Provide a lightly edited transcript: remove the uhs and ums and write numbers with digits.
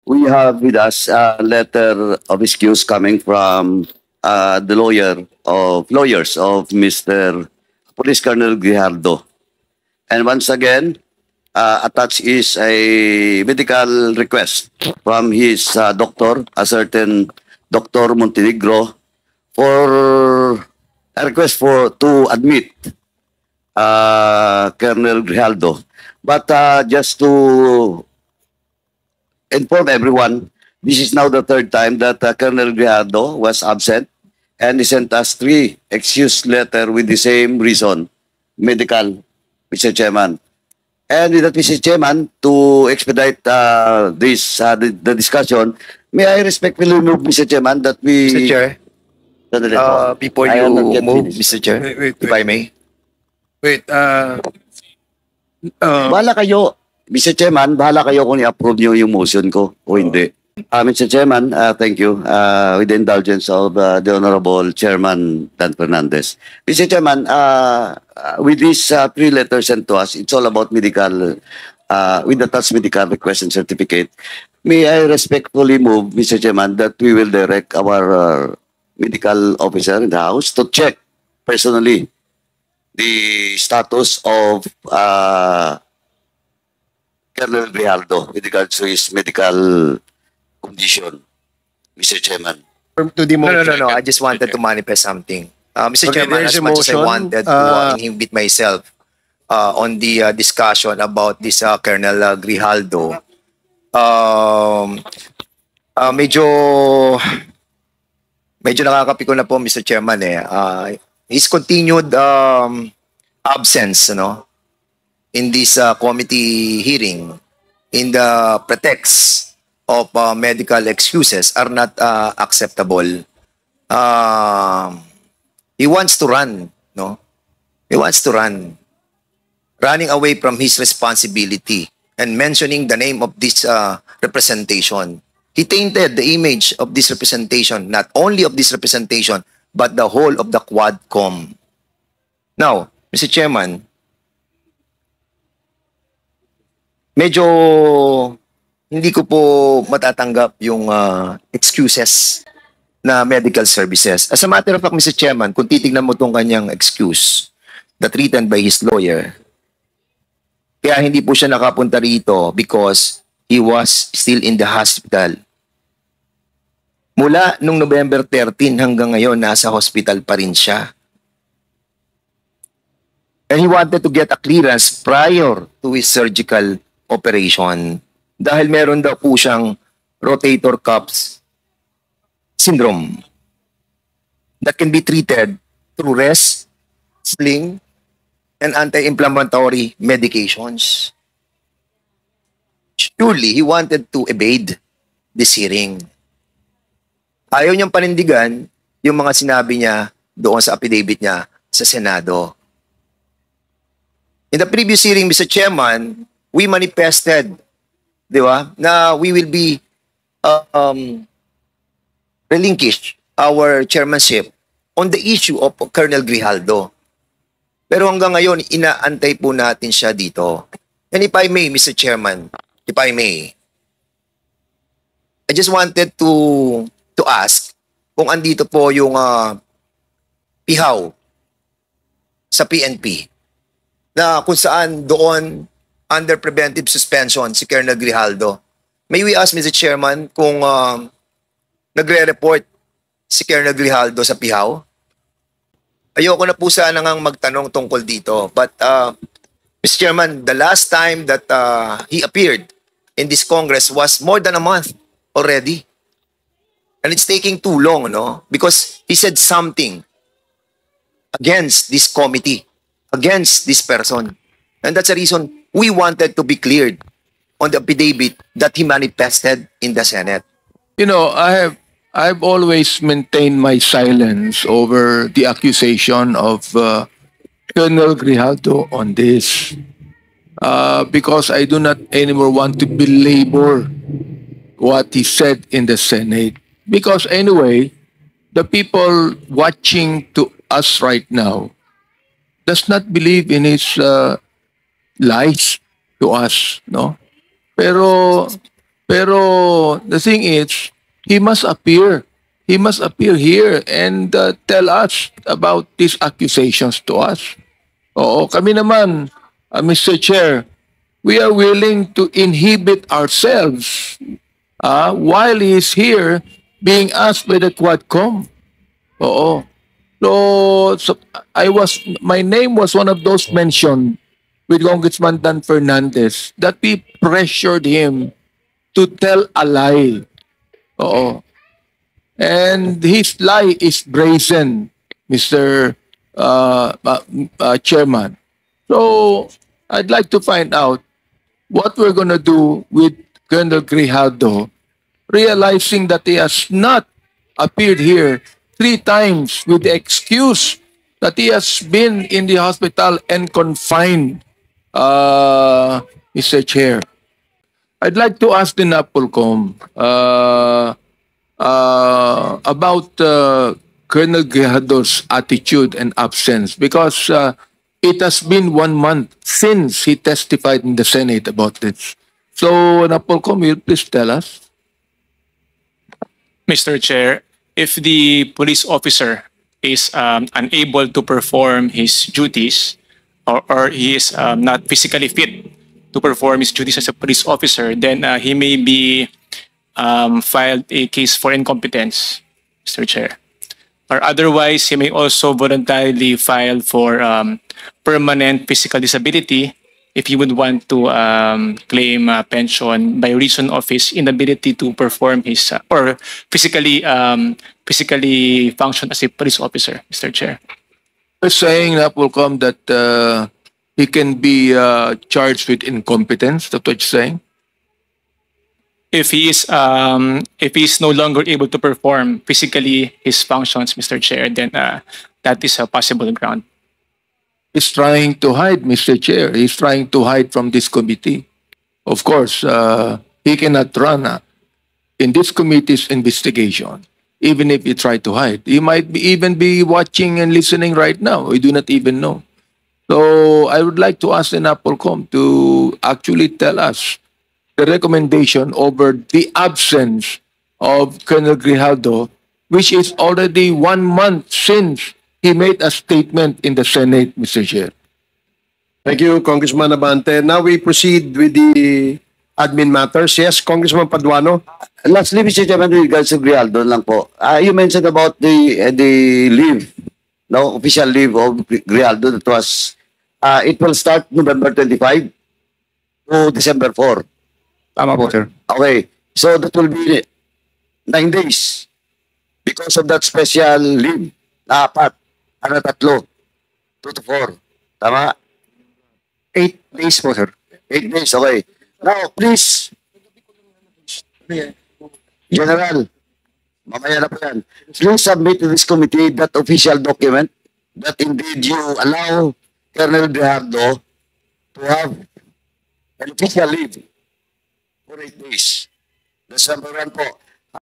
we have with us a letter of excuse coming from the lawyers of Mr. Police Colonel Grijaldo. And once again, attached is a medical request from his doctor, a certain Dr. Montenegro, for a request for to admit Colonel Grijaldo. But just to inform everyone, this is now the third time that Colonel Grijaldo was absent, and he sent us 3 excuse letter with the same reason, medical, Mr. Chairman. And with that, Mr. Chairman, to expedite the discussion, may I respectfully move, Mr. Chairman, that we... Mr. Chair, Sandali po. before I you am not yet move, finished. Mr. Chair, if I may. Wait, Bahala kayo, Mr. Chairman, bahala kayo kung i-approve niyo yung motion ko o hindi. Mr. Chairman, thank you. With the indulgence of the Honorable Chairman Dan Fernandez. Mr. Chairman, with these 3 letters sent to us, it's all about medical, with the touch medical request and certificate. May I respectfully move, Mr. Chairman, that we will direct our medical officer in the House to check personally the status of Colonel Grijaldo with regards to his medical condition, Mr. Chairman. to the motion. No. I just wanted to manifest something. Mr. Okay, Chairman, there's as a much as I motion, wanted to inhibit myself on the discussion about this Colonel Grijaldo, medyo nakakapiko na po, Mr. Chairman, his continued absence, in this committee hearing, in the pretext of medical excuses are not acceptable. He wants to run, no? He wants to run. Running away from his responsibility and mentioning the name of this representation. He tainted the image of this representation, not only of this representation, but the whole of the Quadcom. Now, Mr. Chairman, medyo hindi ko po matatanggap yung excuses na medical services. As a matter of fact, Mr. Chairman, kung titignan mo itong kanyang excuse that written by his lawyer, kaya hindi po siya nakapunta rito because he was still in the hospital. Mula nung November 13 hanggang ngayon, nasa hospital pa rin siya. And he wanted to get a clearance prior to his surgical operation dahil meron daw po siyang rotator cuff syndrome that can be treated through rest, sling, and anti-inflammatory medications. Surely, he wanted to evade this hearing. Ayaw niyang panindigan yung mga sinabi niya doon sa affidavit niya sa Senado. In the previous hearing, Mr. Chairman, we manifested, di ba, na we will be relinquish our chairmanship on the issue of Colonel Grijaldo. Pero hanggang ngayon, inaantay po natin siya dito. And if I may, Mr. Chairman, if I may, I just wanted to ask kung andito po yung pihaw sa PNP na kung saan doon under preventive suspension si Colonel Grijaldo. May we ask, Mr. Chairman, kung nagre-report si Colonel Grijaldo sa pihaw? Ayoko na po sana ngang magtanong tungkol dito. But, Mr. Chairman, the last time that he appeared in this Congress was more than a month already. And it's taking too long, no? Because he said something against this committee, against this person. And that's the reason we wanted to be cleared on the affidavit that he manifested in the Senate. You know, I've always maintained my silence over the accusation of Colonel Grijaldo on this because I do not anymore want to belabor what he said in the Senate. Because anyway, the people watching to us right now does not believe in his lies to us, no? Pero Pero the thing is, he must appear. He must appear here and tell us about these accusations to us. Oo, kami naman, Mr. Chair, we are willing to inhibit ourselves while he is here being asked by the Quadcom. Oo. So my name was one of those mentioned with Congressman Dan Fernandez that we pressured him to tell a lie. Oo. And his lie is brazen, Mr. Chairman. So I'd like to find out what we're going to do with Colonel Grijaldo, realizing that he has not appeared here 3 times with the excuse that he has been in the hospital and confined, Mr. Chair. I'd like to ask the NAPOLCOM about Colonel Grijaldo's attitude and absence because it has been 1 month since he testified in the Senate about this. So, NAPOLCOM, will you please tell us? Mr. Chair, if the police officer is unable to perform his duties or he is not physically fit to perform his duties as a police officer, then he may be filed a case for incompetence, Mr. Chair. Or otherwise, he may also voluntarily file for permanent physical disability if he would want to claim pension by reason of his inability to perform his or physically function as a police officer, Mr. Chair. You're saying, NAPOLCOM, that he can be charged with incompetence. That's what you're saying? If he is no longer able to perform physically his functions, Mr. Chair, then that is a possible ground. He's trying to hide, Mr. Chair. He's trying to hide from this committee. Of course, he cannot run in this committee's investigation, even if he try to hide. He might even be watching and listening right now. We do not even know. So I would like to ask the NAPOLCOM to actually tell us the recommendation over the absence of Colonel Grijaldo, which is already 1 month since he made a statement in the Senate, Mr. Chair. Thank you, Congressman Abante. Now we proceed with the admin matters. Yes, Congressman Paduano. Lastly, Mr. Chairman, with regards to Grijaldo lang po. You mentioned about the leave, no, official leave of Grijaldo that was, it will start November 25 to December 4. Tama po, sir. Okay, so that will be 9 days because of that special leave na 4, 3, 2 to 4. Tama? 8 days po, sir. 8 days, okay. Now, please, General, mamaya na po yan. Please submit to this committee that official document that indeed you allow Colonel Grijaldo to have an official leave for 8 days. That's number 1 po.